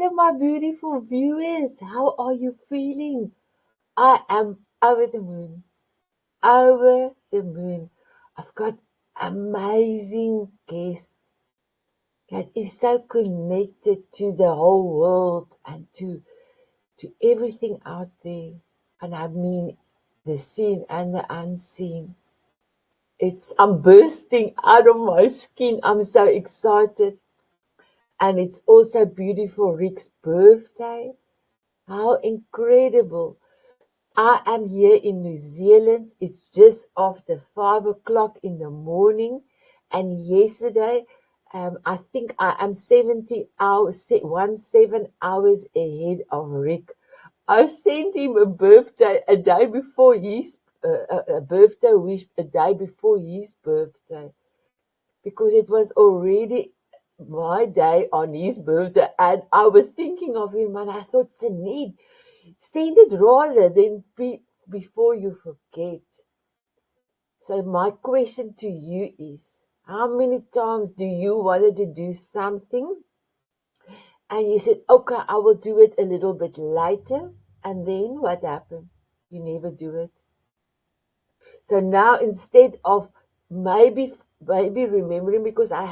Hello, my beautiful viewers. How are you feeling? I am over the moon. Over the moon. I've got amazing guest that is so connected to the whole world and to everything out there. And I mean the seen and the unseen. I'm bursting out of my skin. I'm so excited. And it's also beautiful Rick's birthday. How incredible. I am here in New Zealand. It's just after 5 o'clock in the morning. And yesterday, I think I am 70 hours, 7 hours ahead of Rick. I sent him a day before his, a birthday wish a day before his birthday. Because it was already my day on his birthday. And I was thinking of him and I thought, Sanet, send it rather than before you forget. So my question to you is, how many times do you wanted to do something and you said, okay, I will do it a little bit later, and then what happened? You never do it. So now instead of maybe remembering, because I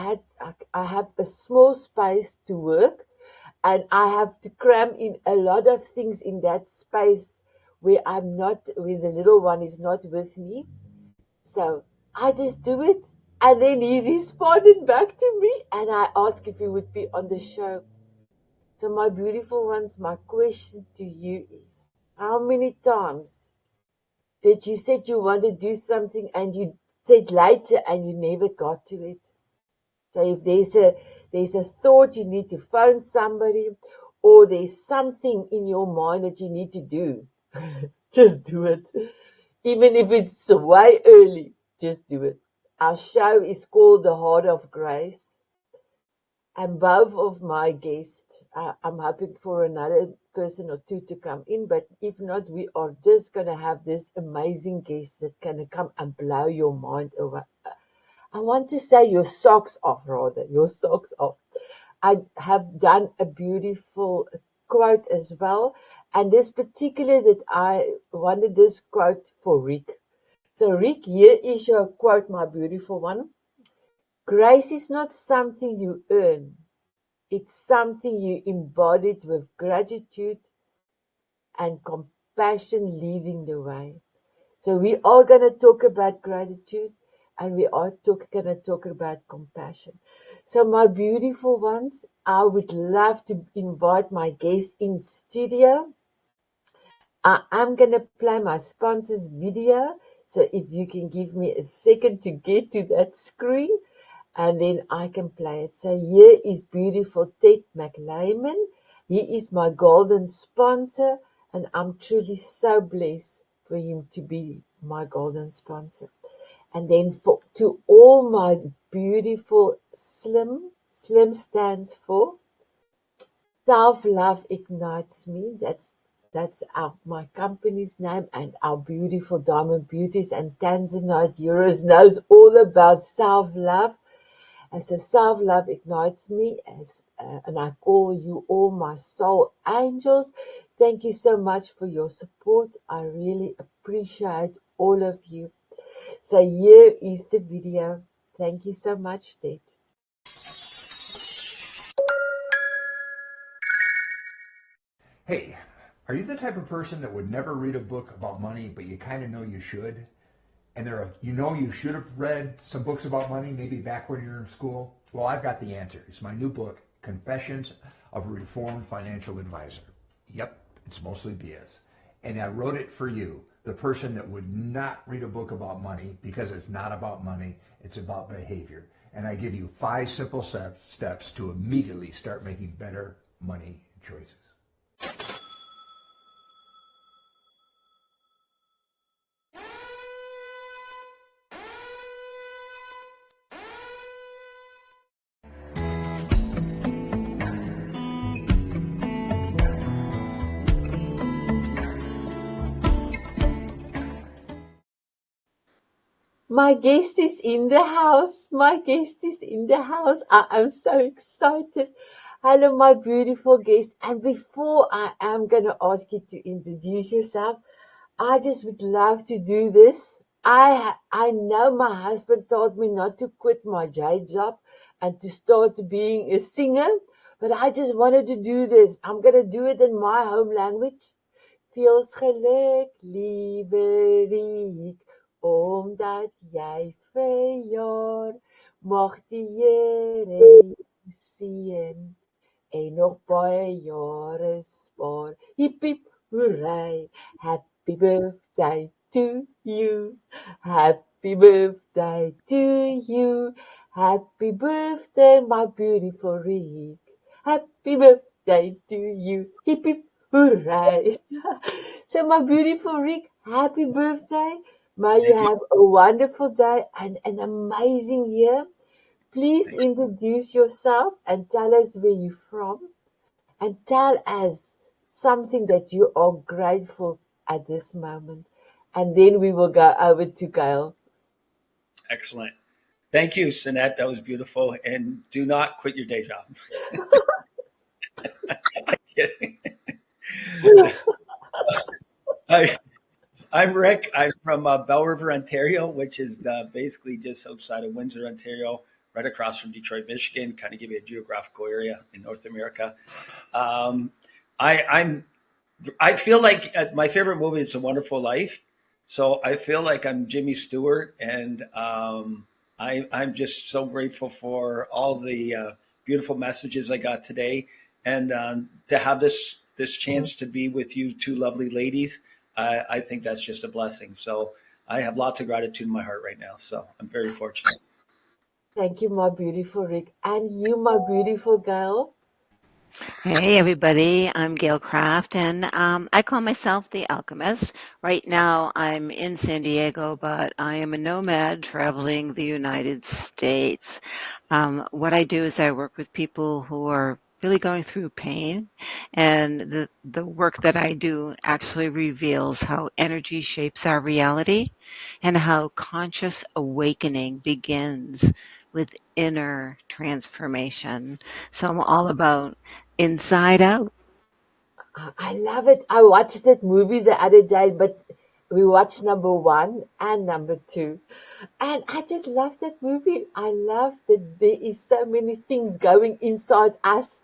have a small space to work and I have to cram in a lot of things in that space where where the little one is not with me. So I just do it. And then he responded back to me and I asked if he would be on the show. So my beautiful ones, my question to you is, how many times that you said you want to do something and you said later and you never got to it? So if there's a thought you need to phone somebody, or there's something in your mind that you need to do, just do it. Even if it's way early, just do it. Our show is called The Heart of Grace. And both of my guests, I'm hoping for another person or two to come in, but if not, we are just going to have this amazing guest that's going to come and blow your mind away. I want to say your socks off, rather, your socks off. I have done a beautiful quote as well, and this particular that I wanted this quote for Rick. So, Rick, here is your quote, my beautiful one. Grace is not something you earn. It's something you embodied with gratitude and compassion leading the way. So we are going to talk about gratitude and we are going to talk about compassion. So my beautiful ones, I would love to invite my guests in studio. I am going to play my sponsor's video. So if you can give me a second to get to that screen, and then I can play it. So here is beautiful Ted McLayman. He is my golden sponsor, and I'm truly so blessed for him to be my golden sponsor. And then to all my beautiful Slim stands for Self-Love Ignites Me. That's my company's name, and our beautiful Diamond Beauties and Tanzanite Euros knows all about self-love. And so self-love ignites me, and I call you all my soul angels. Thank you so much for your support. I really appreciate all of you. So here is the video. Thank you so much, Ted. Hey, are you the type of person that would never read a book about money, but you kind of know you should? And you should have read some books about money, maybe back when you were in school? Well, I've got the answer. It's my new book, Confessions of a Reformed Financial Advisor. Yep, it's mostly BS. And I wrote it for you, the person that would not read a book about money, because it's not about money, it's about behavior. And I give you 5 simple steps to immediately start making better money choices. My guest is in the house. My guest is in the house. I am so excited. Hello, my beautiful guest. And before I am going to ask you to introduce yourself, I just would love to do this. I know my husband told me not to quit my day job and to start being a singer, but I just wanted to do this. I'm going to do it in my home language. Feels geluk, lieve omdat jij verjaar. Mag die Here jou seën en nog baie jare spaar. Hip hip hooray, happy birthday to you. Happy birthday to you. Happy birthday, my beautiful Rick. Happy birthday to you. Hip hip hooray. So my beautiful Rick, happy birthday. May you Thank you. have a wonderful day and an amazing year. Please Thank you. introduce yourself and tell us where you're from and tell us something that you are grateful at this moment. And then we will go over to Gail. Excellent. Thank you, Sanet. That was beautiful. And do not quit your day job. I'm kidding. I, I'm Rick. I'm from Bell River, Ontario, which is basically just outside of Windsor, Ontario, right across from Detroit, Michigan. Kind of give you a geographical area in North America. Um, I'm I feel like my favorite movie is A Wonderful Life. So I feel like I'm Jimmy Stewart, and I'm just so grateful for all the beautiful messages I got today, and to have this chance to be with you two lovely ladies. I think that's just a blessing. So I have lots of gratitude in my heart right now. So I'm very fortunate. Thank you, my beautiful Rick. And you, my beautiful Gail. Hey everybody, I'm Gail Kraft and I call myself the alchemist. Right now I'm in San Diego, but I am a nomad traveling the United States. What I do is I work with people who are really going through pain, and the work that I do actually reveals how energy shapes our reality and how conscious awakening begins with inner transformation. So I'm all about Inside Out. I love it. I watched that movie the other day, but we watched number one and number two. And I just love that movie. I love that there is so many things going inside us.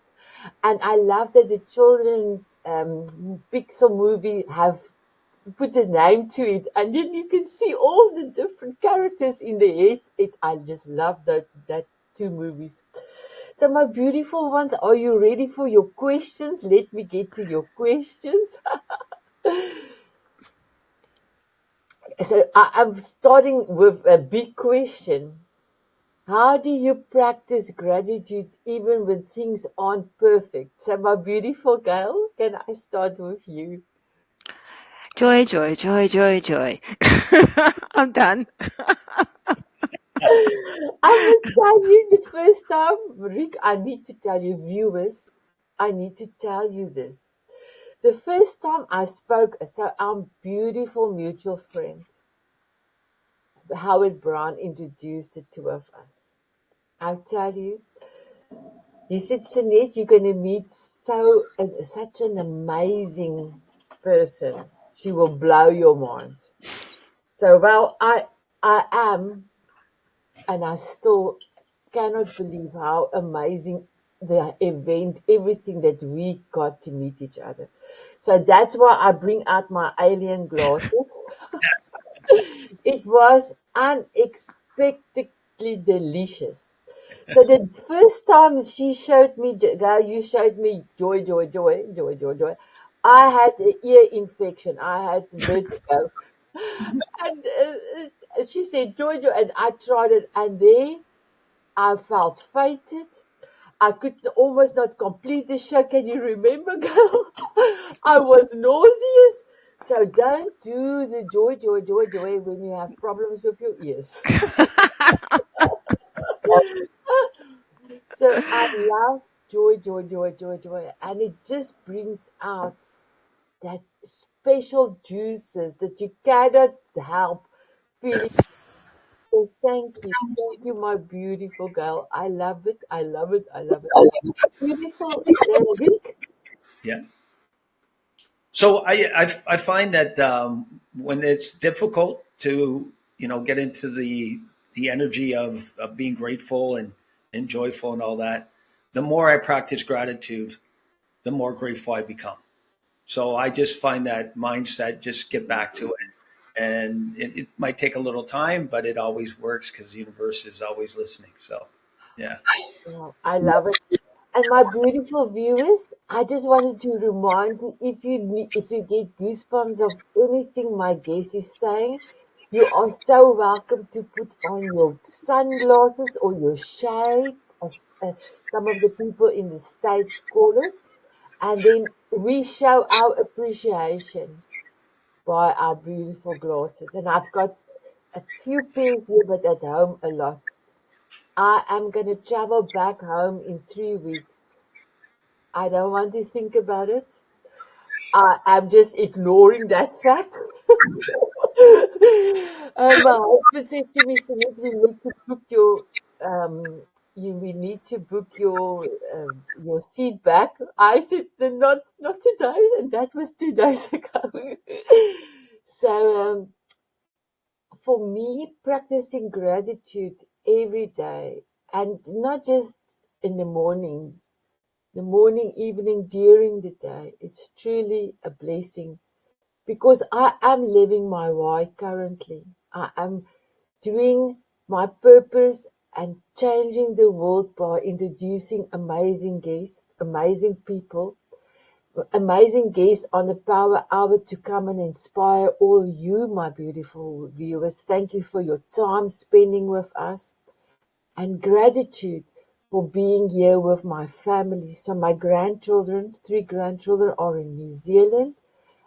And I love that the children's Pixar movie have put a name to it. And then you can see all the different characters in the head. I just love that two movies. So, my beautiful ones, are you ready for your questions? Let me get to your questions. So, I'm starting with a big question. How do you practice gratitude even when things aren't perfect? So, my beautiful girl, can I start with you? Joy, joy, joy, joy, joy. I'm done. I must tell you the first time, Rick, I need to tell you, viewers, I need to tell you this. The first time I spoke, so our beautiful mutual friend, Howard Brown, introduced the two of us. I'll tell you, he said, Sanet, you're going to meet such an amazing person. She will blow your mind. So, well, I am, and I still cannot believe how amazing the event, everything that we got to meet each other. So that's why I bring out my alien glasses. It was unexpectedly delicious. So the first time she showed me, girl, you showed me joy, joy, joy, joy, joy, joy. I had an ear infection. I had vertigo. And she said, joy, joy. And I tried it. And there I felt fainted. I could almost not complete the show. Can you remember, girl? I was nauseous. So don't do the joy, joy, joy, joy when you have problems with your ears. So I love joy, joy, joy, joy, joy. And it just brings out that special juices that you cannot help feeling Yes, thank you. Thank you, my beautiful girl. I love it. I love it. I love it. Beautiful, Rick. Yeah. So I find that when it's difficult to get into the energy of being grateful and joyful and all that, the more I practice gratitude, the more grateful I become. So I just find that mindset, just get back to it. And it might take a little time, but it always works because the universe is always listening. So, yeah. Oh, I love it. And my beautiful viewers, I just wanted to remind you if you get goosebumps of anything my guest is saying, you are so welcome to put on your sunglasses or your shades, as some of the people in the States call it, and then we show our appreciation by our beautiful glasses. And I've got a few pairs here, but at home a lot. I am going to travel back home in 3 weeks. I don't want to think about it. I'm just ignoring that fact. My husband said to me, Sanet, we need to book um, we need to book your seat back. I said, "Then not today," and that was 2 days ago. So for me, practicing gratitude every day, and not just in the morning, evening, during the day, it's truly a blessing because I am living my why currently. I am doing my purpose and changing the world by introducing amazing guests, amazing people, amazing guests on the Power Hour to come and inspire all you, my beautiful viewers. Thank you for your time spending with us and gratitude for being here with my family. So my grandchildren, 3 grandchildren are in New Zealand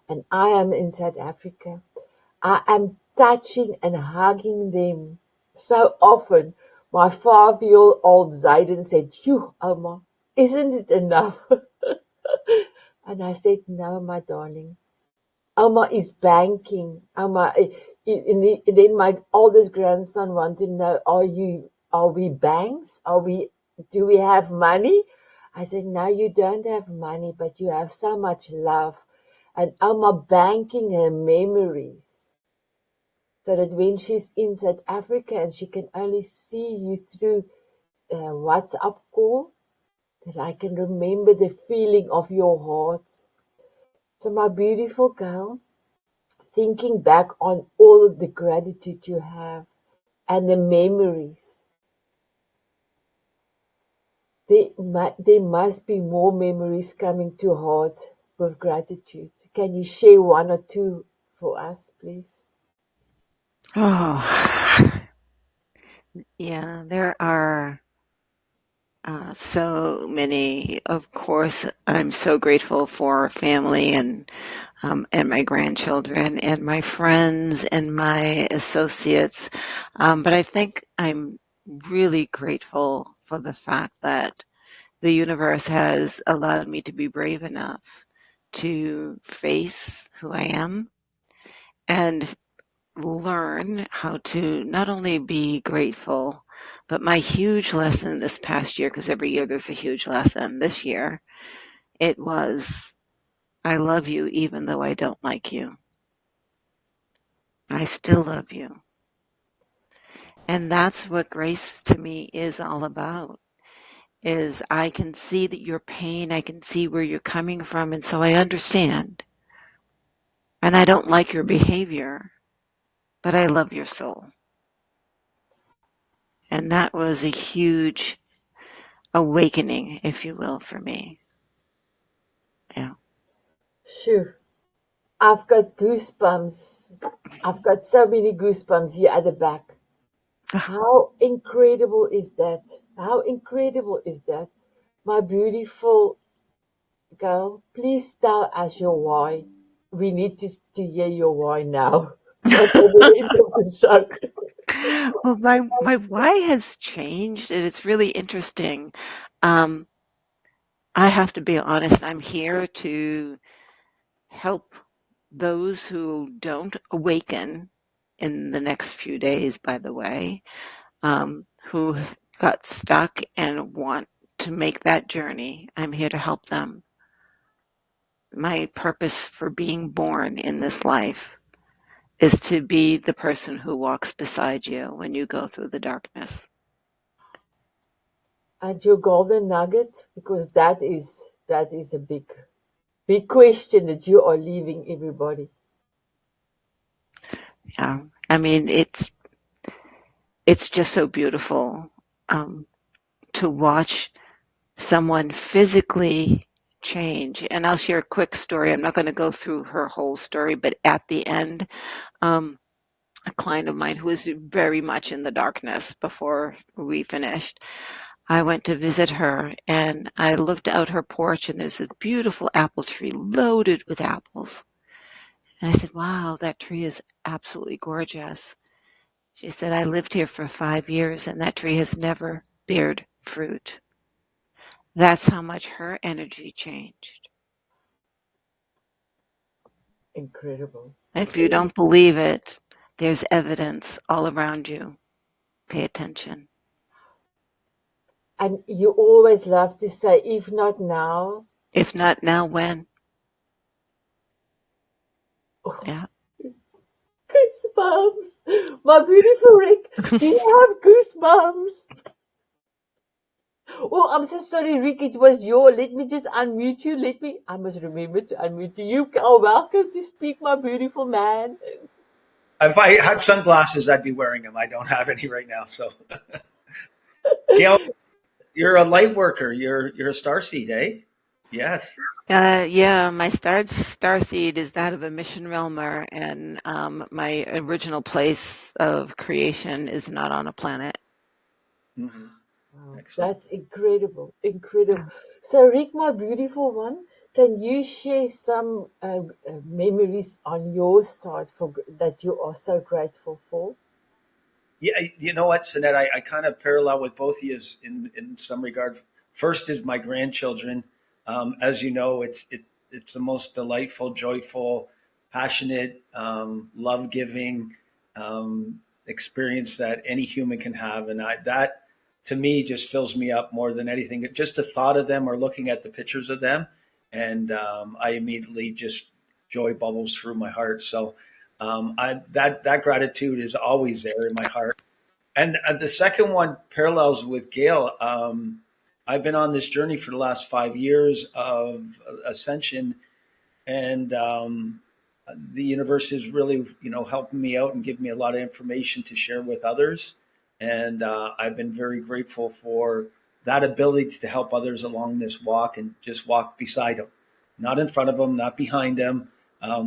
and I am in South Africa. I am touching and hugging them so often. My 5-year-old Zayden said, "Phew, Oma, isn't it enough?" And I said, "No, my darling. Oma is banking. And then my oldest grandson wanted to know, are we banks? Do we have money? I said, no, you don't have money, but you have so much love. And Oma banking her memories so that when she's in South Africa and she can only see you through WhatsApp call, that I can remember the feeling of your hearts. So my beautiful girl, thinking back on all of the gratitude you have and the memories. There must be more memories coming to heart with gratitude. Can you share one or two for us, please? Oh, yeah, there are so many. Of course, I'm so grateful for family and my grandchildren and my friends and my associates. But I think I'm really grateful for the fact that the universe has allowed me to be brave enough to face who I am and learn how to not only be grateful, but my huge lesson this past year, because every year there's a huge lesson. This year, it was, I love you even though I don't like you. I still love you. And that's what grace to me is all about. Is I can see that your pain, I can see where you're coming from, and so I understand. And I don't like your behavior, but I love your soul. And that was a huge awakening, if you will, for me. Yeah. Sure. I've got goosebumps. I've got so many goosebumps here at the back. How incredible is that? How incredible is that? My beautiful girl, please tell us your why. We need to hear your why now, not at the end of the show. Well, my why has changed, and it's really interesting. Um, I have to be honest. I'm here to help those who don't awaken in the next few days, by the way, who got stuck and want to make that journey. I'm here to help them. My purpose for being born in this life is to be the person who walks beside you when you go through the darkness. And your golden nugget, because that is a big question that you are leaving everybody. Yeah, I mean, it's just so beautiful to watch someone physically change. And I'll share a quick story. I'm not going to go through her whole story, but at the end, a client of mine who was very much in the darkness before we finished, I went to visit her and I looked out her porch and there's a beautiful apple tree loaded with apples. And I said, wow, that tree is absolutely gorgeous. She said, I lived here for 5 years and that tree has never bared fruit. That's how much her energy changed. Incredible. If you don't believe it, there's evidence all around you. Pay attention. And you always love to say, if not now, If not now, when? oh, Yeah. goosebumps. My beautiful Rick, do you have goosebumps? Oh, I'm so sorry, Rick. It was your. Let me just unmute you. I must remember to unmute you. You are welcome to speak, my beautiful man. If I had sunglasses, I'd be wearing them. I don't have any right now. So, Gail, you're a light worker. You're a starseed, eh? Yes. Yeah, my star seed is that of a mission realmer, and my original place of creation is not on a planet. Mm-hmm. Wow, Excellent. that's incredible, incredible. So, Rick, my beautiful one, can you share some memories on your side that you are so grateful for? Yeah, you know what, Sanet, I kind of parallel with both of you in some regard. First is my grandchildren. As you know, it's the most delightful, joyful, passionate, love giving experience that any human can have, and that to me just fills me up more than anything. Just the thought of them or looking at the pictures of them, and I immediately just joy bubbles through my heart. So that gratitude is always there in my heart. And the second one parallels with Gail. I've been on this journey for the last 5 years of ascension, and the universe is really, helping me out and giving me a lot of information to share with others. And I've been very grateful for that ability to help others along this walk and just walk beside them, not in front of them, not behind them.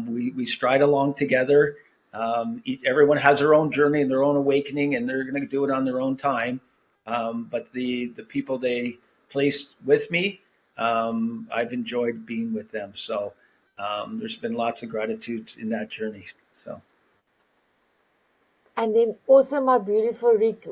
We stride along together. Everyone has their own journey and their own awakening, and they're going to do it on their own time. But the people they placed with me, I've enjoyed being with them. So there's been lots of gratitudes in that journey. So And then also, my beautiful Rick,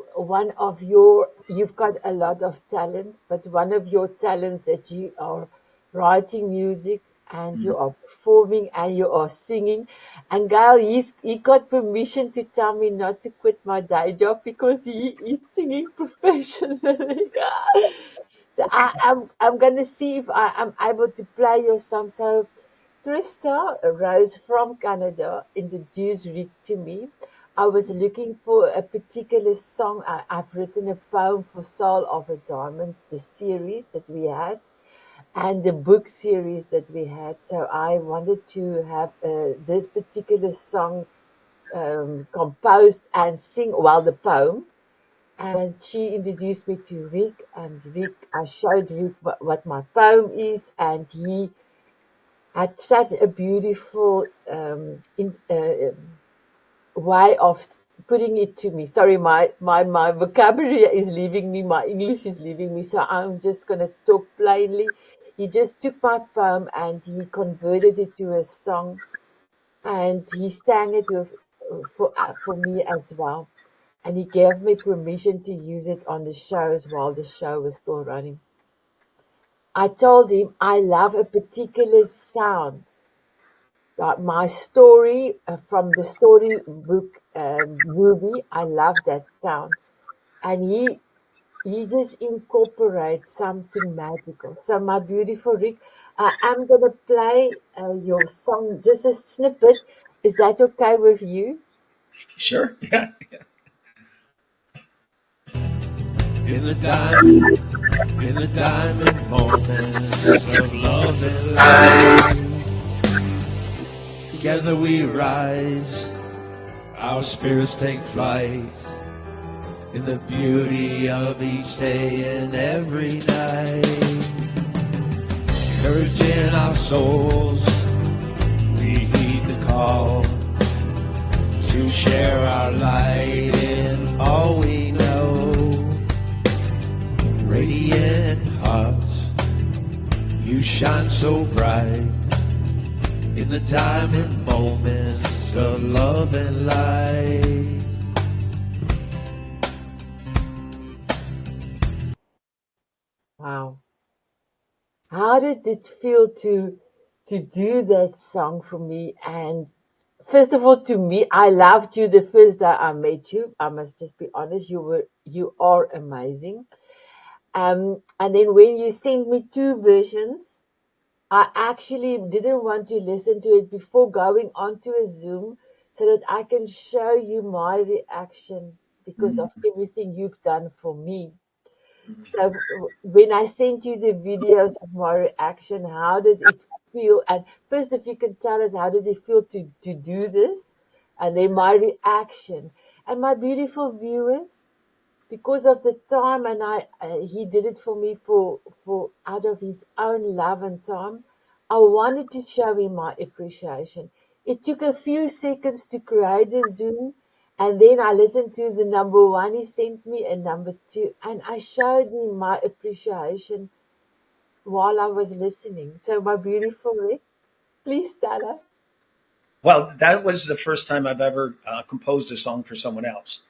you've got a lot of talent, but one of your talents that you are writing music and mm, you are performing and you are singing. And Gail, he got permission to tell me not to quit my day job because he is singing professionally. So I'm gonna see if I am able to play your song. So Krista Rose from Canada introduced Rick to me. I was looking for a particular song. I've written a poem for Soul of a Diamond, the series that we had, and the book series that we had. So I wanted to have this particular song composed and sing, well, the poem. And she introduced me to Rick, and I showed Rick what my poem is, and he had such a beautiful way of putting it to me. Sorry, my vocabulary is leaving me, my English is leaving me, so I'm just going to talk plainly. He just took my poem and he converted it to a song and he sang it for me as well. And he gave me permission to use it on the shows while the show was still running. I told him I love a particular sound that my story from the storybook movie. I love that sound. And he just incorporates something magical. So, my beautiful Rick, I am going to play your song, just a snippet. Is that okay with you? Sure. Yeah. In the diamond, in the diamond moments of love and light, together we rise, our spirits take flight, in the beauty of each day and every night. Courage in our souls, we heed the call to share our light in all we know. Radiant hearts, you shine so bright in the diamond moments of love and light. Wow. How did it feel to do that song for me? And first of all, to me, I loved you the first day I met you. I must just be honest. You are amazing. And then when you sent me two versions, I actually didn't want to listen to it before going onto a Zoom so that I can show you my reaction because of everything you've done for me. So when I sent you the videos of my reaction, how did it feel? And first, if you can tell us, how did it feel to do this? And then my reaction. And my beautiful viewers, because of the time, and he did it for me for out of his own love and time. I wanted to show him my appreciation. It took a few seconds to create a Zoom, and then I listened to the number one he sent me and number two, and I showed him my appreciation while I was listening. So, my beautiful Rick, please tell us. Well, that was the first time I've ever composed a song for someone else.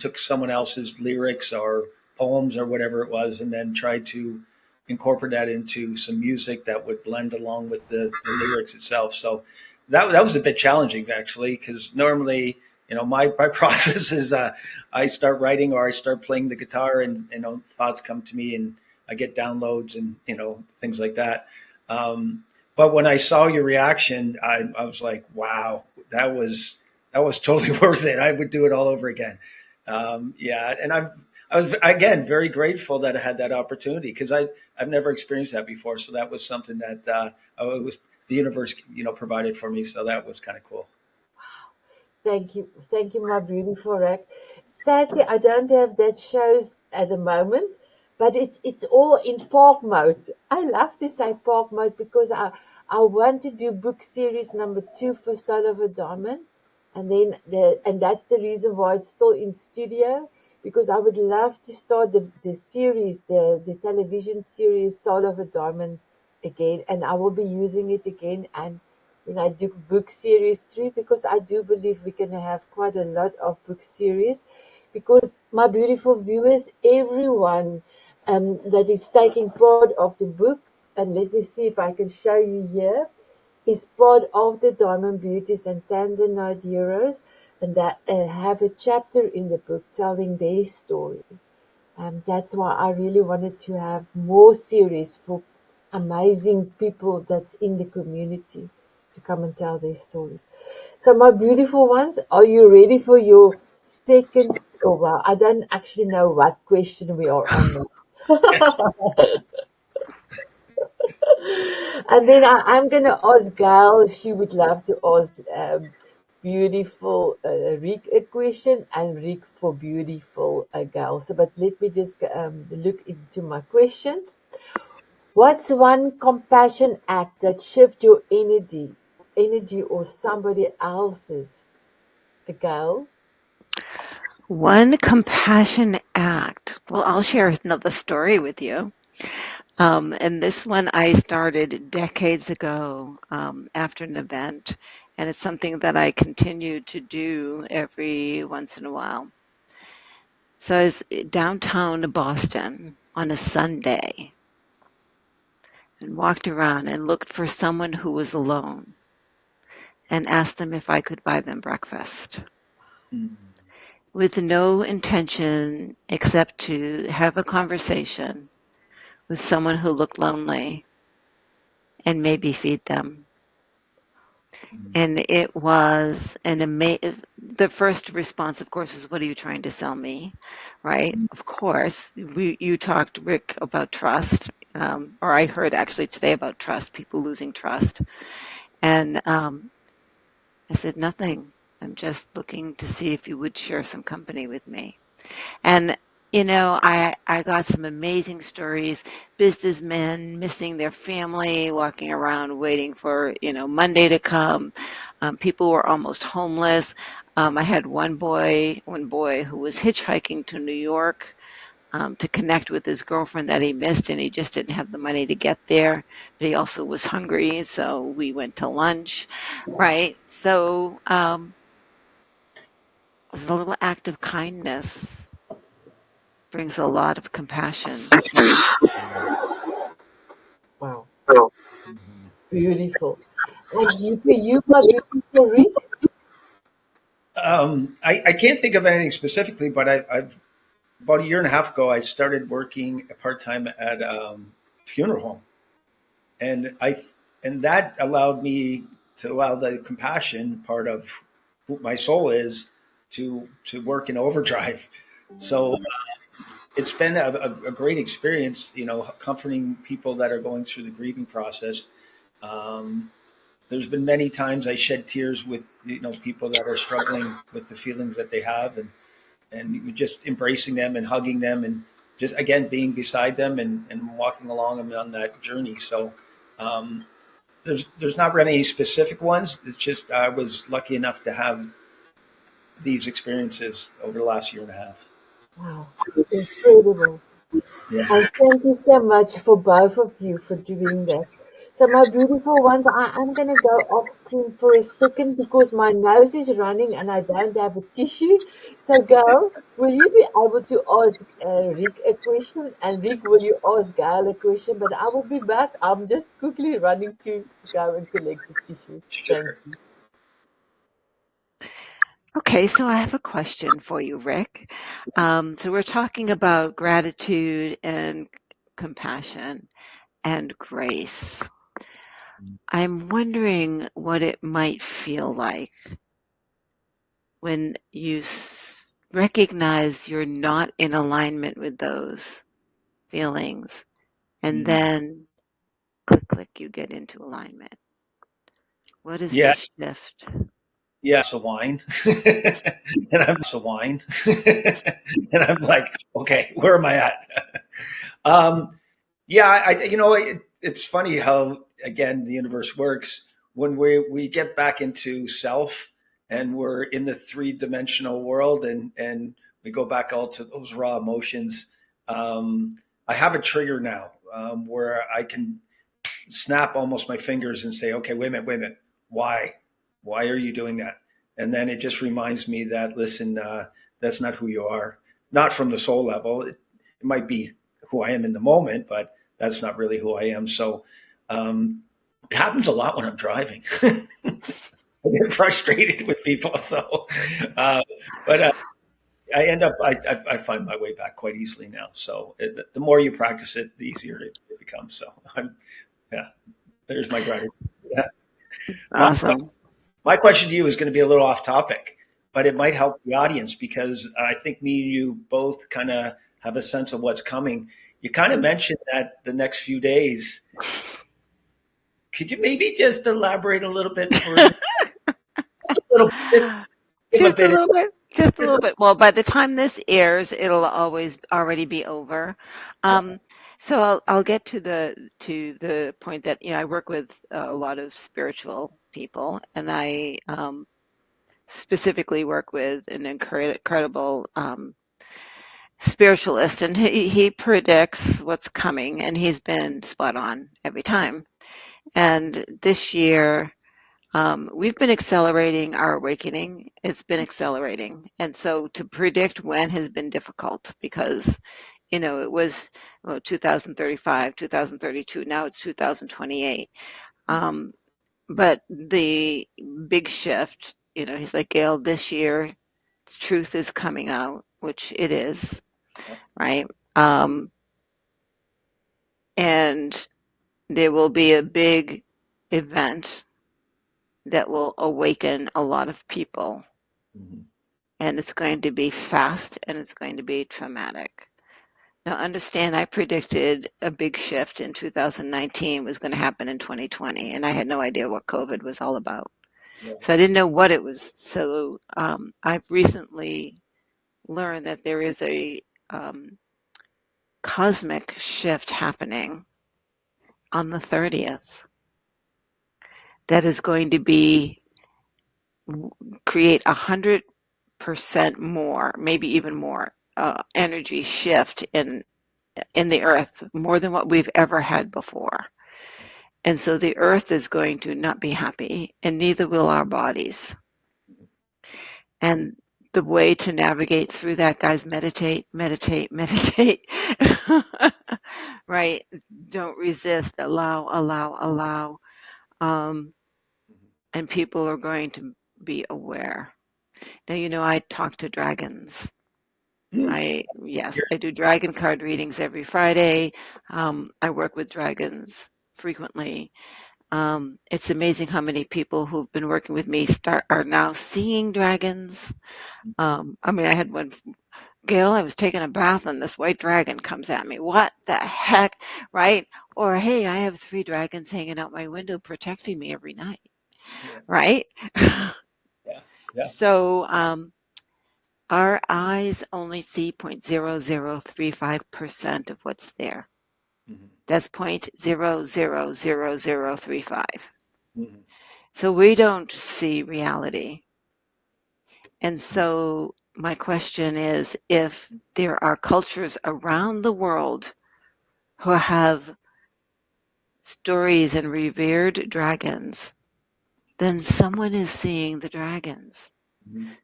Took someone else's lyrics or poems or whatever it was, and then tried to incorporate that into some music that would blend along with the lyrics itself. So that was a bit challenging actually, because normally, my process is I start writing or I start playing the guitar, and thoughts come to me, and I get downloads and things like that. But when I saw your reaction, I was like, wow, that was totally worth it. I would do it all over again. Yeah, and I was again very grateful that I had that opportunity, because I've never experienced that before. So that was something that it was the universe provided for me. So that was kind of cool. Thank you, my beautiful Rack. Sadly, I don't have that shows at the moment, but it's all in park mode. I love to say park mode because I want to do book series number two for Soul of a Diamond, and then and that's the reason why it's still in studio, because I would love to start the series, the television series Soul of a Diamond again, and I will be using it again. And when I do book series three, because I do believe we're going to have quite a lot of book series, because my beautiful viewers, everyone that is taking part of the book, and let me see if I can show you here, is part of the Diamond Beauties and Tanzanite Heroes, and that have a chapter in the book telling their story. That's why I really wanted to have more series for amazing people that's in the community to come and tell their stories. So, my beautiful ones, are you ready for your second? Oh, well, I don't actually know what question we are on now. And then I'm going to ask Gail if she would love to ask beautiful Rick a question, and Rick for beautiful Gail. So, but let me just look into my questions. What's one compassion act that shift your energy or somebody else's? Gail? One compassion act. Well, I'll share another story with you. And this one I started decades ago after an event, and it's something that I continue to do every once in a while. So I was downtown Boston on a Sunday and walked around and looked for someone who was alone and asked them if I could buy them breakfast. Mm. with no intention except to have a conversation with someone who looked lonely and maybe feed them. Mm. And it was an amazing, the first response, of course, is, what are you trying to sell me? Right? Of course, you talked, Rick, about trust, or I heard actually today about trust, people losing trust. And I said, nothing. I'm just looking to see if you would share some company with me. And I got some amazing stories. Businessmen missing their family, walking around waiting for Monday to come. People were almost homeless. I had one boy who was hitchhiking to New York to connect with his girlfriend that he missed, and he just didn't have the money to get there. But he also was hungry, so we went to lunch, right? So it was a little act of kindness brings a lot of compassion. Wow, Mhm. beautiful. And you, my beautiful Rick? I can't think of anything specifically, but I've about a year and a half ago, I started working part time at funeral home, and that allowed me to allow the compassion part of who my soul is to work in overdrive. So it's been a great experience, comforting people that are going through the grieving process. Um, there's been many times I shed tears with people that are struggling with the feelings that they have, and just embracing them and hugging them and just again being beside them and walking along them on that journey. So um, there's not really any specific ones. It's just I was lucky enough to have these experiences over the last year and a half. Wow, incredible. Yeah. And thank you so much for both of you for doing that. So my beautiful ones, I'm gonna go off screen for a second because my nose is running and I don't have a tissue. So Gail, will you be able to ask Rick a question? And Rick, will you ask Gail a question? But I will be back. I'm just quickly running to go and collect the tissue. Thank Sure. you. Okay, so I have a question for you, Rick. So we're talking about gratitude and compassion and grace. I'm wondering what it might feel like when you recognize you're not in alignment with those feelings, and Mhm. then click, click, you get into alignment. What is the Yeah. shift? Yeah. A wine, and I'm a wine, and I'm like, okay, where am I at? Um, yeah, it's funny how again the universe works when we get back into self and we're in the three-dimensional world and we go back all to those raw emotions. I have a trigger now where I can snap almost my fingers and say, okay, wait a minute, why? Why are you doing that? And then it just reminds me that, listen, that's not who you are. Not from the soul level. It might be who I am in the moment, but that's not really who I am. So it happens a lot when I'm driving. I get frustrated with people. So, uh, but I end up, I find my way back quite easily now. So the more you practice it, the easier it becomes. So yeah, there's my gratitude. Yeah. My, Awesome. my question to you is going to be a little off topic, but it might help the audience because I think me and you both kind of have a sense of what's coming. You kind of mentioned that the next few days. Could you maybe just elaborate a little bit further? Just a little, just give a Just a bit. little bit. Just a Just little bit. Well, by the time this airs, it'll always already be over. yeah. Um, so I'll get to the point that I work with a lot of spiritual people, and I specifically work with an incredible spiritualist, and he predicts what's coming, and he's been spot on every time. And this year, we've been accelerating our awakening. It's been accelerating. And so to predict when has been difficult because, it was 2035, 2032, now it's 2028. Um, but the big shift, he's like, Gail, this year, truth is coming out, which it is, right? And there will be a big event that will awaken a lot of people. And it's going to be fast and it's going to be traumatic. Now, understand, I predicted a big shift in 2019 was going to happen in 2020, and I had no idea what COVID was all about. So I didn't know what it was. So I've recently learned that there is a cosmic shift happening on the 30th that is going to be create 100% more, maybe even more energy shift in the earth, more than what we've ever had before. And so the earth is going to not be happy, and neither will our bodies. And the way to navigate through that, guys, meditate, meditate, meditate. Right? Don't resist, allow. And people are going to be aware. Now, I talk to dragons. I do dragon card readings every Friday. I work with dragons frequently. It's amazing how many people who've been working with me are now seeing dragons. I had one, Gail, I was taking a bath and this white dragon comes at me. What the heck, right? Or, hey, I have 3 dragons hanging out my window protecting me every night, right? So our eyes only see 0.0035% of what's there. That's 0.000035. So we don't see reality. And so my question is, if there are cultures around the world who have stories and revered dragons, then someone is seeing the dragons.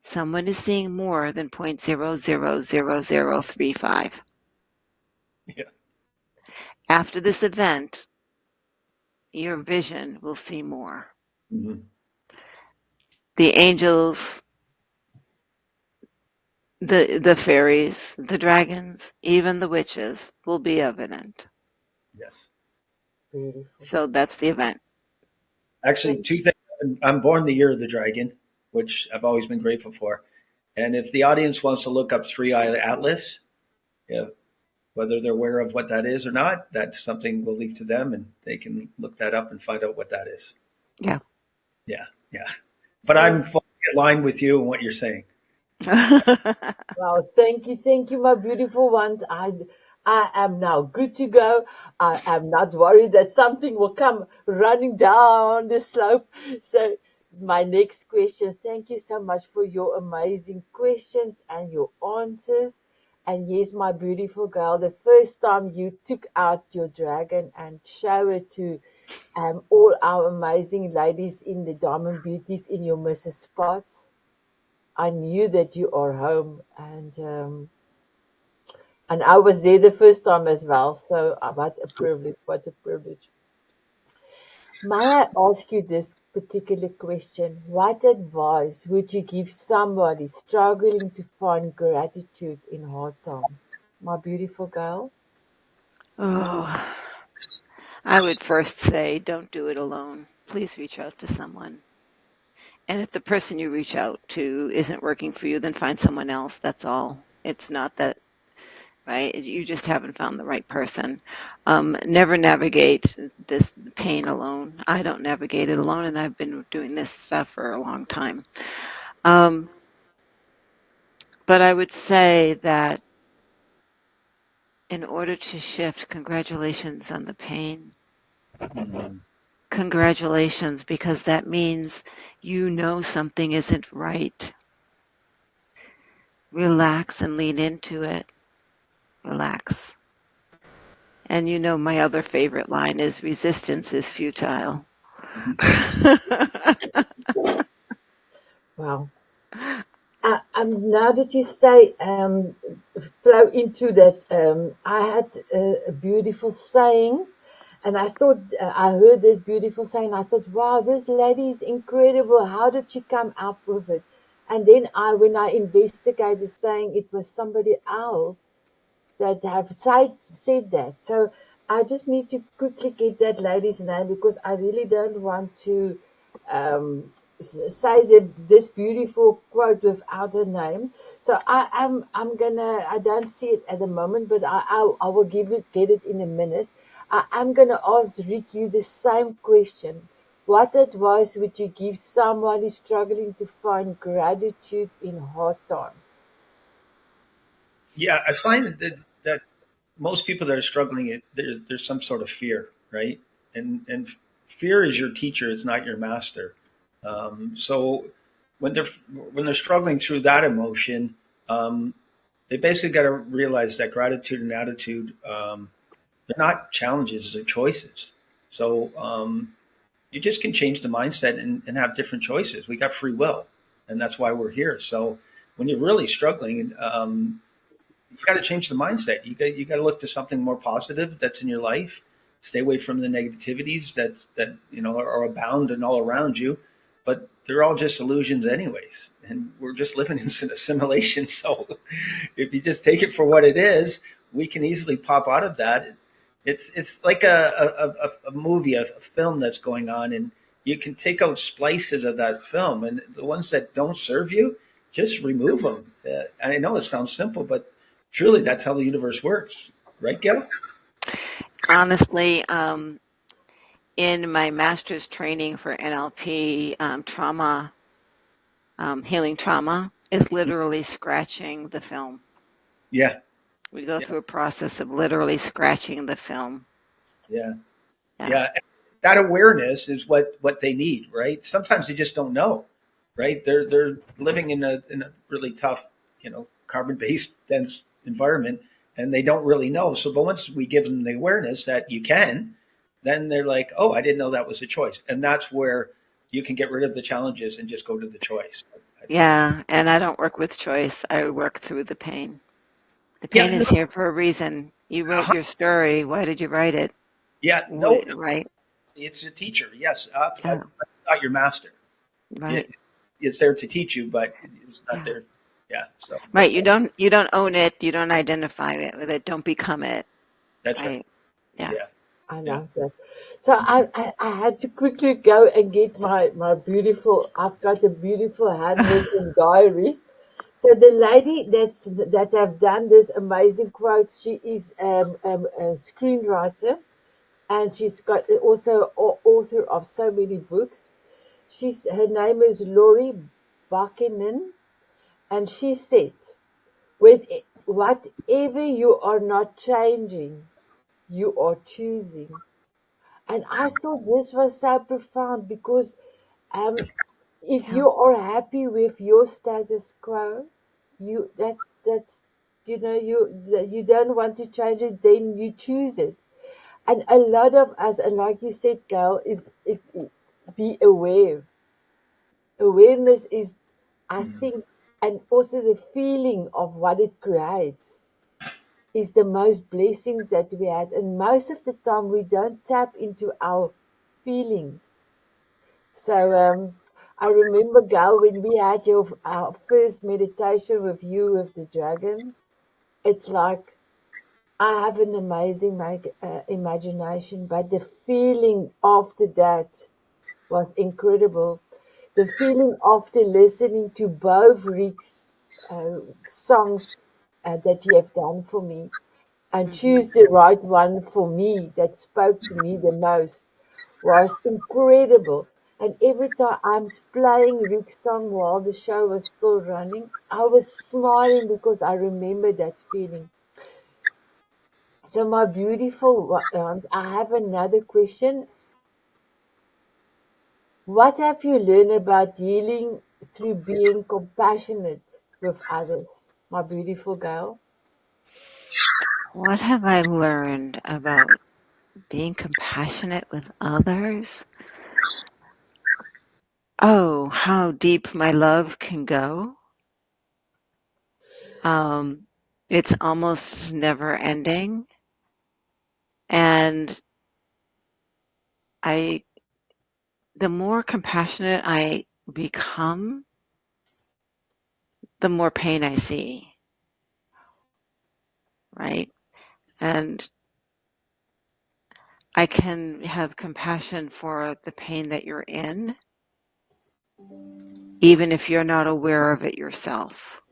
Someone is seeing more than 0.000035. After this event, your vision will see more. The angels, the fairies, the dragons, even the witches will be evident. Beautiful. So that's the event. Actually, 2 things. I'm born the year of the dragon, which I've always been grateful for. And if the audience wants to look up 3-Eye Atlas, whether they're aware of what that is or not, that's something we'll leave to them, and they can look that up and find out what that is. Yeah. But I'm fully aligned with you and what you're saying. Wow, thank you, my beautiful ones. I am now good to go. I am not worried that something will come running down the slope. So, my next question, thank you so much for your amazing questions and your answers. And yes, my beautiful girl, the first time you took out your dragon and show it to all our amazing ladies in the Diamond Beauties in your Mrs. Spots, I knew that you are home, and I was there the first time as well. So what a privilege! What a privilege! May I ask you this particular question? What advice would you give somebody struggling to find gratitude in hard times? My beautiful girl. Oh, I would first say, don't do it alone. Please reach out to someone. And if the person you reach out to isn't working for you, then find someone else. That's all. It's not that, right? You just haven't found the right person. Never navigate this pain alone. I don't navigate it alone, and I've been doing this stuff for a long time. But I would say that in order to shift, congratulations on the pain. Congratulations, because that means you know something isn't right. Relax and lean into it. Relax. And my other favorite line is resistance is futile. Wow. Now that you say flow into that, I had a beautiful saying, and I thought I heard this beautiful saying. I thought, wow, this lady is incredible. How did she come up with it? And then when I investigated, saying it was somebody else that have said that. So I just need to quickly get that lady's name because I really don't want to um, say this beautiful quote without her name. So I'm gonna, I don't see it at the moment, but I will get it in a minute. I'm gonna ask Rick you the same question. What advice would you give someone who's struggling to find gratitude in hard times? Yeah, I find that most people that are struggling, there's some sort of fear, right? And fear is your teacher; it's not your master. So when they're when they're struggling through that emotion, um, they basically got to realize that gratitude and attitude, they're not challenges; they're choices. So you just can change the mindset and have different choices. We got free will, and that's why we're here. So when you're really struggling, you got to change the mindset. You got to look to something more positive that's in your life. Stay away from the negativities that are abound and all around you, but they're all just illusions anyways. And we're just living in a simulation. So if you just take it for what it is, we can easily pop out of that. It's like a movie, a film that's going on, and you can take out splices of that film, and the ones that don't serve you, just remove them. I know it sounds simple, but truly, that's how the universe works, right, Gail? Honestly, in my master's training for NLP, healing trauma is literally scratching the film. Yeah, We go yeah, through a process of literally scratching the film. yeah, Yeah. yeah. That awareness is what they need, right? Sometimes they just don't know, right? They're living in a really tough, carbon based dense environment, and they don't really know. So, but once we give them the awareness that you can, then they're like, oh, I didn't know that was a choice, and that's where you can get rid of the challenges and just go to the choice. I find. Yeah. And I don't work with choice. I work through the pain. The pain Yeah, is here for a reason. You wrote no, your story. Why did you write it? yeah, no, What, right? it's a teacher. Yes, Yeah. not your master. It, Right. it's there to teach you, but it's not Yeah. there. Yeah, so Right. You don't own it. You don't identify it with it. Don't become it. that's right. Right. Yeah. Yeah, I yeah. love that. So I had to quickly go and get my beautiful, I've got a beautiful handwritten diary. So the lady that have done this amazing quote, she is a screenwriter and she's got also author of so many books. Her name is Laurie Buchanan, and she said, with whatever you are not changing, you are choosing. And I thought this was so profound because um, if Yeah. you are happy with your status quo, that's you don't want to change it, then you choose it. And a lot of us, and like you said, Gail, if be aware. Awareness is, I Mhm. think, and also the feeling of what it creates is the most blessings that we had. And most of the time, we don't tap into our feelings. So I remember, Gal, when we had our first meditation with you with the dragon, it's like I have an amazing imagination, but the feeling after that was incredible. The feeling after listening to both Rick's songs that you have done for me and Hmm. choose the right one for me that spoke to me the most was incredible. And every time I'm playing Rick's song while the show was still running, I was smiling because I remember that feeling. So, my beautiful ones, I have another question. What have you learned about healing through being compassionate with others, my beautiful girl? What have I learned about being compassionate with others? Oh, how deep my love can go. Um, it's almost never ending. And the more compassionate I become, the more pain I see, right? And I can have compassion for the pain that you're in, even if you're not aware of it yourself,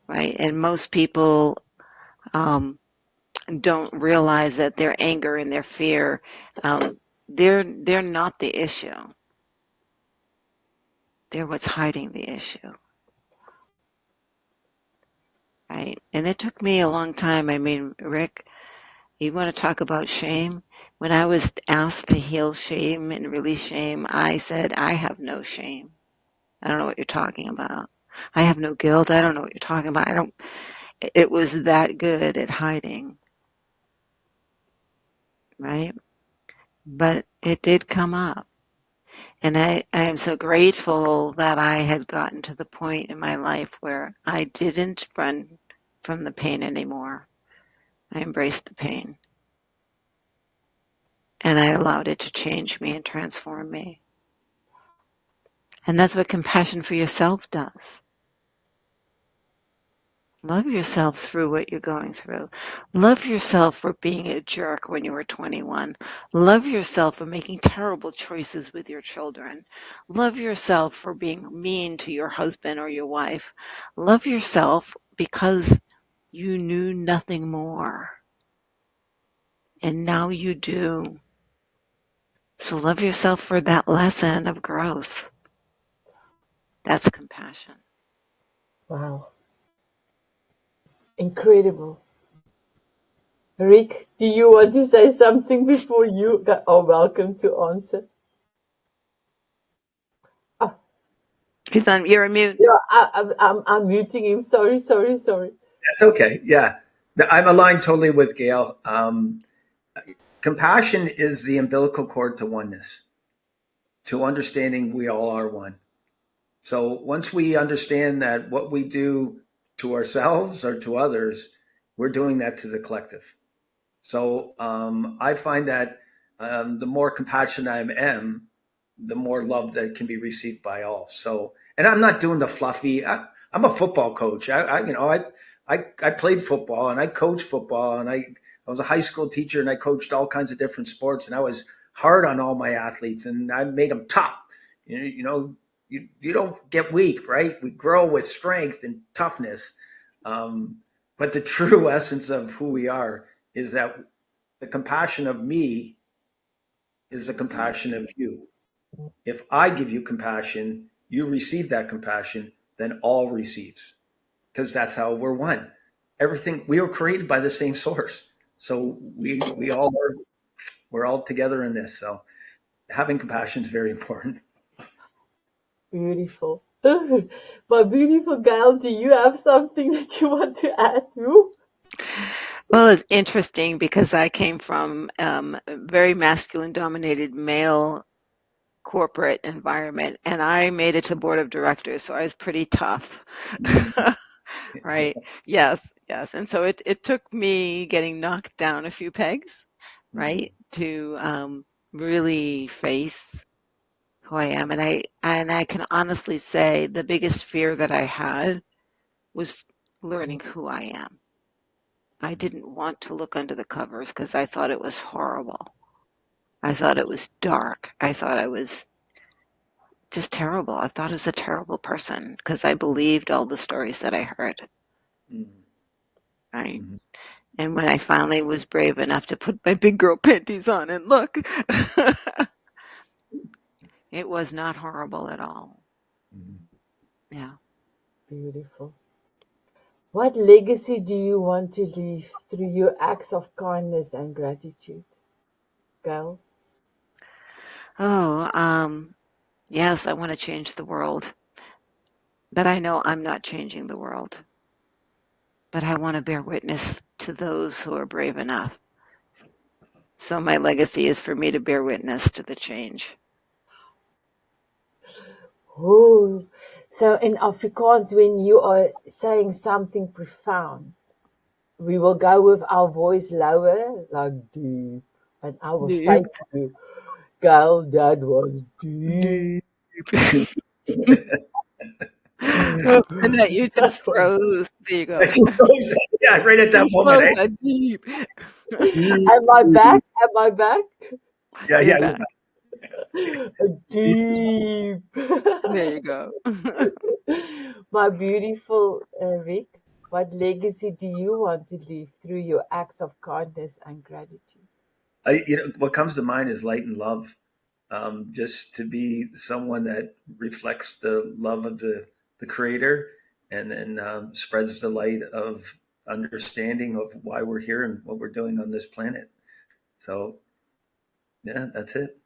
right? And most people don't realize that their anger and their fear, they're not the issue. They're what's hiding the issue, right? And it took me a long time. I mean, Rick, you want to talk about shame? When I was asked to heal shame and release shame, I said, I have no shame. I don't know what you're talking about. I have no guilt. I don't know what you're talking about. It was that good at hiding, right? But it did come up. And I am so grateful that I had gotten to the point in my life where I didn't run from the pain anymore. I embraced the pain and I allowed it to change me and transform me. And that's what compassion for yourself does. Love yourself through what you're going through. Love yourself for being a jerk when you were 21. Love yourself for making terrible choices with your children. Love yourself for being mean to your husband or your wife. Love yourself because you knew nothing more. And now you do. So love yourself for that lesson of growth. That's compassion. Wow. Incredible. Rick, do you want to say something before you are welcome to answer? Oh, You're on mute. yeah, I'm muting him. Sorry. That's okay. Yeah. I'm aligned totally with Gail. Compassion is the umbilical cord to oneness, to understanding we all are one. So once we understand that what we do to ourselves or to others, we're doing that to the collective. So I find that the more compassionate I am, the more love that can be received by all. So, and I'm not doing the fluffy. I'm a football coach. I played football and I coached football and I was a high school teacher and I coached all kinds of different sports and I was hard on all my athletes and I made them tough. You don't get weak, right? We grow with strength and toughness. But the true essence of who we are is that the compassion of me is the compassion of you. If I give you compassion, you receive that compassion, then all receives. Because that's how we're one. Everything we were created by the same source. So we all are we're all together in this. So having compassion is very important. Beautiful. My beautiful Gail, do you have something that you want to add to? Well, it's interesting because I came from a very masculine dominated male corporate environment and I made it to board of directors, so I was pretty tough. Right? Yes. And so it took me getting knocked down a few pegs, right, to really face who I am. And I can honestly say the biggest fear that I had was learning who I am. I didn't want to look under the covers because I thought it was horrible. I thought it was dark. I thought I was just terrible. I thought I was a terrible person because I believed all the stories that I heard. Right. And when I finally was brave enough to put my big girl panties on and look, it was not horrible at all. Yeah. Beautiful. What legacy do you want to leave through your acts of kindness and gratitude, Gail? Oh, yes, I want to change the world. But I know I'm not changing the world. But I want to bear witness to those who are brave enough. So my legacy is for me to bear witness to the change. Oh, so in Afrikaans, when you are saying something profound, we will go with our voice lower, like deep, and I will say Deep. to you, Gail, that was deep. Oh, Annette, you just froze. There you go. Yeah, right at that You moment. froze Eh? that deep. Am I back? Am I back? Yeah, You're yeah. back. Deep. There you go. My beautiful Rick, what legacy do you want to leave through your acts of kindness and gratitude? What comes to mind is light and love. Just to be someone that reflects the love of the creator, and then spreads the light of understanding of why we're here and what we're doing on this planet. So yeah, that's it.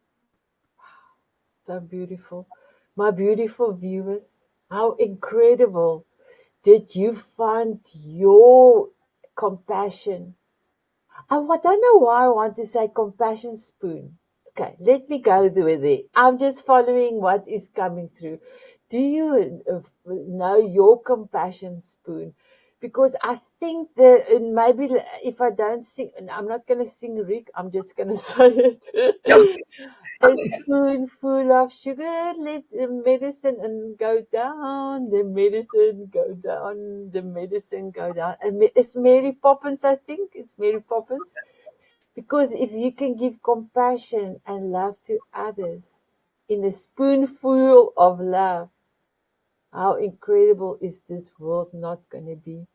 So beautiful. My beautiful viewers, how incredible did you find your compassion? I don't know why I want to say compassion spoon. Okay, let me go with it. I'm just following what is coming through. Do you know your compassion spoon? Because I think that maybe if I don't sing, I'm not going to sing Rick, I'm just going to say Yeah. it. A spoonful of sugar, let the medicine and go down, the medicine go down, the medicine go down. And it's Mary Poppins, I think. It's Mary Poppins. Because if you can give compassion and love to others in a spoonful of love, how incredible is this world not going to be?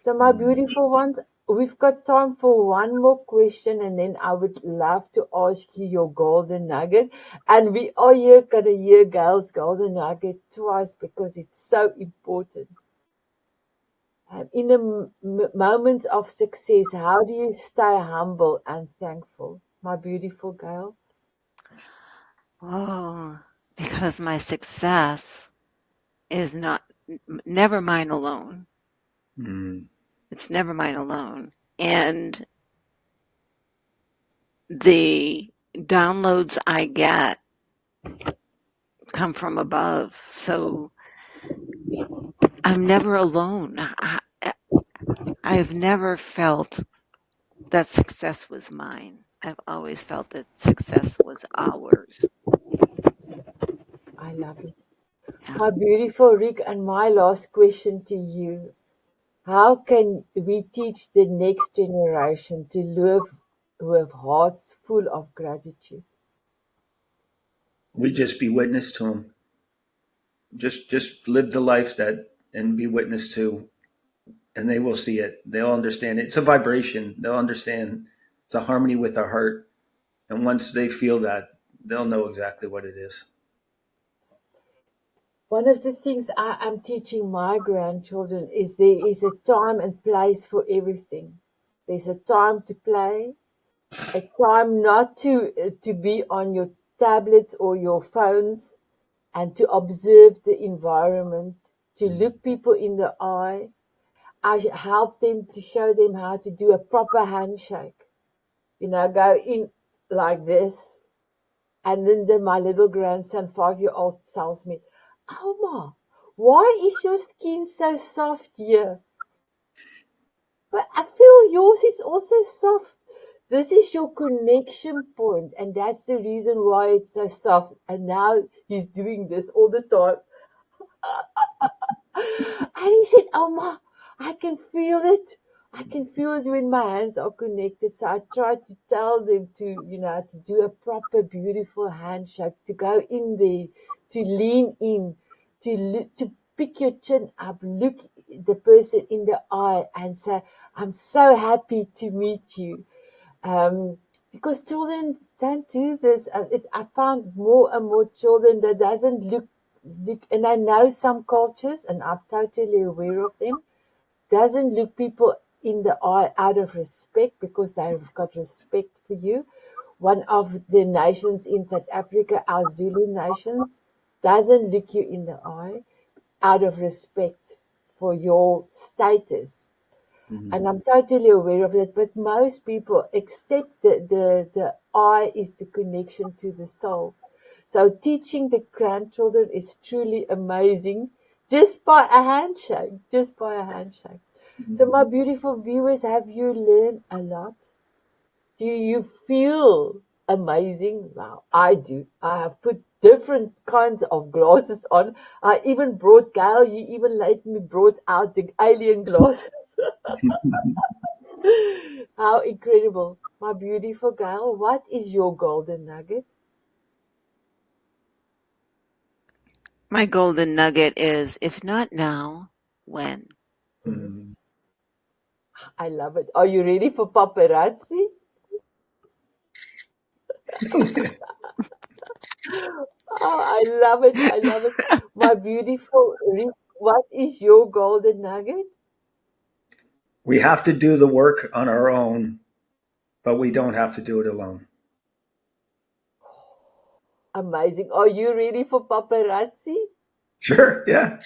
So, my beautiful ones, we've got time for one more question, and then I would love to ask you your golden nugget. And we are here going to hear Gail's golden nugget twice because it's so important. In the moments of success, how do you stay humble and thankful? My beautiful Gail. Oh, because my success is never mine alone. Mm. It's never mine alone. And the downloads I get come from above. So I'm never alone. I've never felt that success was mine. I've always felt that success was ours. I love it. Yeah. My beautiful Rick, and my last question to you. How can we teach the next generation to live with hearts full of gratitude? We just be witness to them. Just live the life that and be witness to, and they will see it. They'll understand it. It's a vibration. They'll understand. It's a harmony with our heart, and once they feel that, they'll know exactly what it is. One of the things I am teaching my grandchildren is there is a time and place for everything. There's a time to play, a time not to be on your tablets or your phones, and to observe the environment, to look people in the eye. I help them to show them how to do a proper handshake. Go in like this. And then my little grandson, 5-year old, tells me, Alma, why is your skin so soft here? But I feel yours is also soft. This is your connection point, and that's the reason why it's so soft. And now he's doing this all the time. And he said, Alma, I can feel it. I can feel it when my hands are connected. So I tried to tell them to do a proper, beautiful handshake, to go in there, to lean in, to pick your chin up, look the person in the eye and say, I'm so happy to meet you. Um, because children don't do this. I found more and more children that doesn't look, and I know some cultures, and I'm totally aware of them, doesn't look people in the eye out of respect because they've got respect for you. One of the nations in South Africa, our Zulu nations, doesn't look you in the eye out of respect for your status. Mm-hmm. And I'm totally aware of it, but most people accept that the eye is the connection to the soul. So teaching the grandchildren is truly amazing just by a handshake, just by a handshake. So my beautiful viewers, have you learned a lot? Do you feel amazing? Wow, I do. I have put different kinds of glasses on. I even brought Gail, you even let me brought out the alien glasses. How incredible. My beautiful Gail, what is your golden nugget? My golden nugget is, if not now, when? Mm. I love it. Are you ready for paparazzi? Oh, I love it. I love it. My beautiful Rick, what is your golden nugget? We have to do the work on our own, but we don't have to do it alone. Amazing. Are you ready for paparazzi? Sure. Yeah.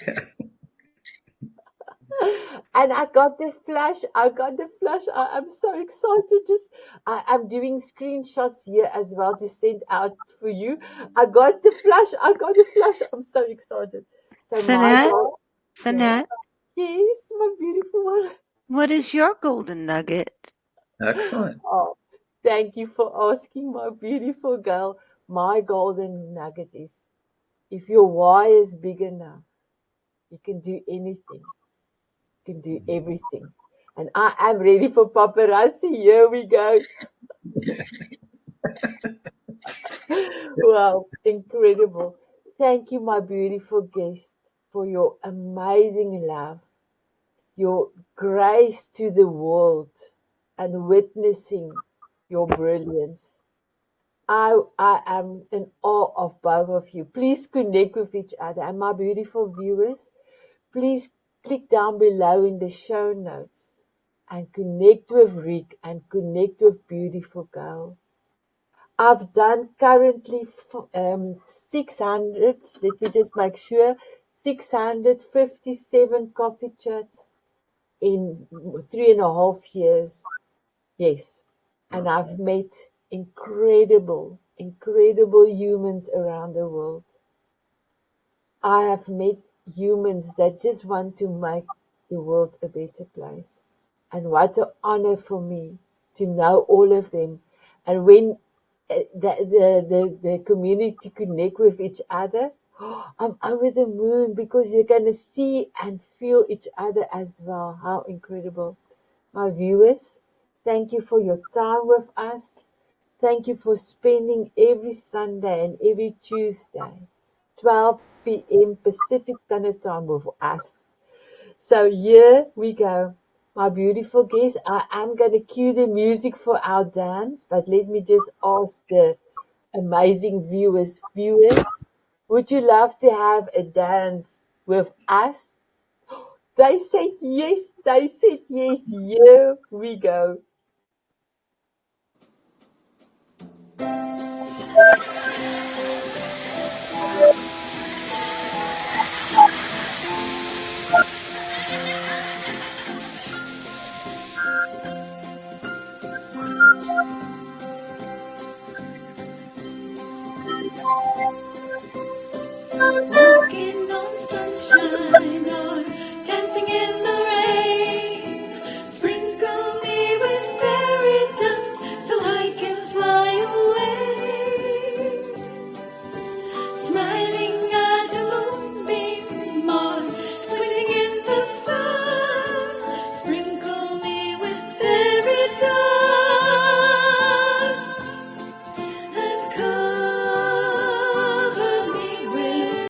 And I got the flash. I got the flash. I'm so excited. I'm doing screenshots here as well to send out for you. I got the flash. I got the flash. I'm so excited. So my Sanet, goal, yeah, Sanet, yes, my beautiful one. what is your golden nugget? Excellent. Oh, thank you for asking, my beautiful girl. My golden nugget is if your why is big enough, you can do anything. You can do everything. And I am ready for paparazzi. Here we go. Wow, incredible. Thank you, my beautiful guest, for your amazing love, your grace to the world, and witnessing your brilliance. I am in awe of both of you. Please connect with each other. And my beautiful viewers, please click down below in the show notes and connect with Rick and connect with beautiful girl. I've done currently 600, let me just make sure, 657 coffee chats in 3.5 years. Yes. And I've met incredible, incredible humans around the world. I have met humans that just want to make the world a better place. And what an honor for me to know all of them. And when the community connect with each other, I'm over the moon because you're going to see and feel each other as well. How incredible. My viewers, thank you for your time with us. Thank you for spending every Sunday and every Tuesday, 12 p.m. Pacific Standard Time with us. So here we go. My beautiful guests, I am going to cue the music for our dance, but let me just ask the amazing viewers, would you love to have a dance with us? They said yes, they said yes. Here we go.